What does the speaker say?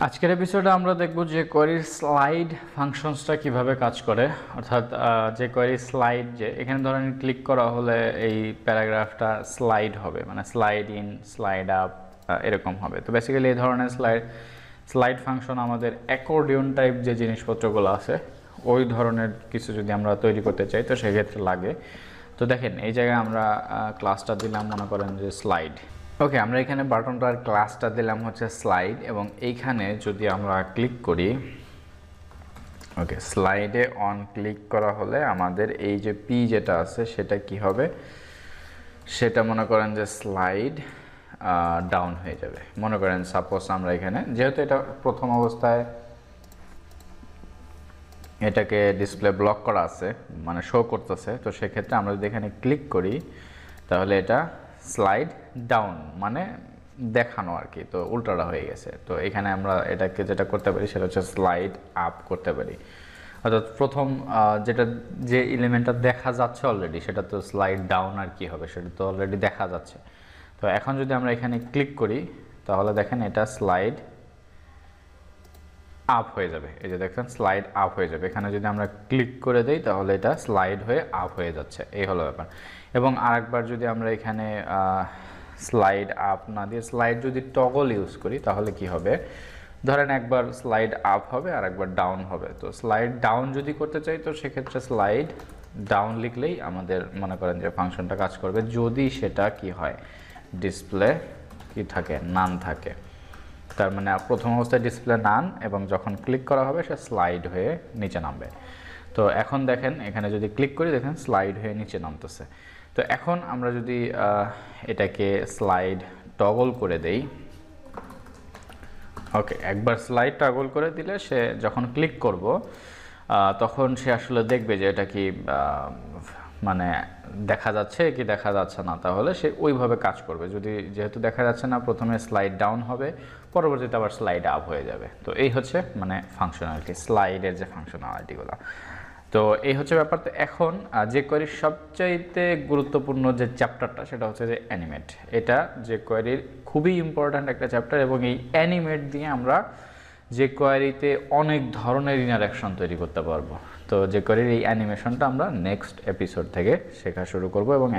আজকের এপিসোডে আমরা দেখব যে কোয়েরির স্লাইড ফাংশনসটা কিভাবে কাজ করে, অর্থাৎ যে কোয়েরির স্লাইড, যে এখানে ধরেন ক্লিক করা হলে এই প্যারাগ্রাফটা স্লাইড হবে, মানে স্লাইড ইন, স্লাইড আপ, এরকম হবে। তো বেসিক্যালি এই ধরনের স্লাইড ফাংশন আমাদের অ্যাকর্ডিয়ন টাইপ যে জিনিসপত্রগুলো আছে ওই ধরনের কিছু যদি আমরা তৈরি করতে চাই তো সেক্ষেত্রে লাগে। তো দেখেন এই জায়গায় আমরা ক্লাসটা দিলাম, মনে করেন যে স্লাইড। ওকে, আমরা এখানে বাটনটার ক্লাসটা দিলাম হচ্ছে স্লাইড, এবং এইখানে যদি আমরা ক্লিক করি, ওকে, স্লাইডে অন ক্লিক করা হলে আমাদের এই যে পি যেটা আছে সেটা কি হবে, সেটা মনে করেন যে স্লাইড ডাউন হয়ে যাবে। মনে করেন সাপোজ আমরা এখানে, যেহেতু এটা প্রথম অবস্থায় এটাকে ডিসপ্লে ব্লক করা আছে, মানে শো করতেছে, তো সেক্ষেত্রে আমরা যদি এখানে ক্লিক করি তাহলে এটা স্লাইড ডাউন মানে দেখানো আর কি, তো উল্টাটা হয়ে গেছে। তো এখানে আমরা এটাকে যেটা করতে পারি সেটা হচ্ছে স্লাইড আপ করতে পারি, অর্থাৎ প্রথম যেটা যে এলিমেন্টটা দেখা যাচ্ছে অলরেডি সেটা তো স্লাইড ডাউন আর কি হবে, সেটা তো অলরেডি দেখা যাচ্ছে। তো এখন যদি আমরা এখানে ক্লিক করি তাহলে দেখেন এটা স্লাইড আপ হয়ে যাবে। এই যে দেখেন স্লাইড আপ হয়ে যাবে। এখানে যদি আমরা ক্লিক করে দেই তাহলে এটা স্লাইড হয়ে আপ হয়ে যাচ্ছে, এই হলো ব্যাপার। এবং আরেকবার যদি আমরা এখানে স্লাইড আপ না দিয়ে স্লাইড যদি টগল ইউজ করি তাহলে কি হবে, ধরেন একবার স্লাইড আপ হবে আর একবার ডাউন হবে। তো স্লাইড ডাউন যদি করতে চাই তো সেক্ষেত্রে স্লাইড ডাউন লিখলেই আমাদের মনে করেন যে ফাংশনটা কাজ করবে, যদি সেটা কি হয়, ডিসপ্লে কি থাকে, নান থাকে। তার মানে প্রথম অবস্থায় ডিসপ্লে নান, এবং যখন ক্লিক করা হবে সে স্লাইড হয়ে নিচে নামবে। তো এখন দেখেন এখানে যদি ক্লিক করি দেখেন স্লাইড হয়ে নিচে নামতেছে। তো এখন আমরা যদি এটাকে স্লাইড টগল করে দেই, ওকে, একবার স্লাইড টগল করে দিলে সে যখন ক্লিক করব তখন সে আসলে দেখবে যে এটা কি মানে দেখা যাচ্ছে কি দেখা যাচ্ছে না, তাহলে সে ওইভাবে কাজ করবে। যদি যেহেতু দেখা যাচ্ছে না, প্রথমে স্লাইড ডাউন হবে, পরবর্তীতে আবার স্লাইড আপ হয়ে যাবে। তো এই হচ্ছে মানে ফাংশনালিটি, স্লাইডের যে ফাংশনালিটিগুলো। তো এই হচ্ছে ব্যাপার। তো এখন যে কোয়েরির সবচাইতে গুরুত্বপূর্ণ যে চ্যাপ্টারটা সেটা হচ্ছে যে অ্যানিমেট। এটা যে কোয়েরির খুবই ইম্পর্ট্যান্ট একটা চ্যাপ্টার, এবং এই অ্যানিমেট দিয়ে আমরা যে কোয়েরিতে অনেক ধরনের ইন্টারঅ্যাকশন তৈরি করতে পারবো। তো যে কোয়েরির এই অ্যানিমেশনটা আমরা নেক্সট এপিসোড থেকে শেখা শুরু করব, এবং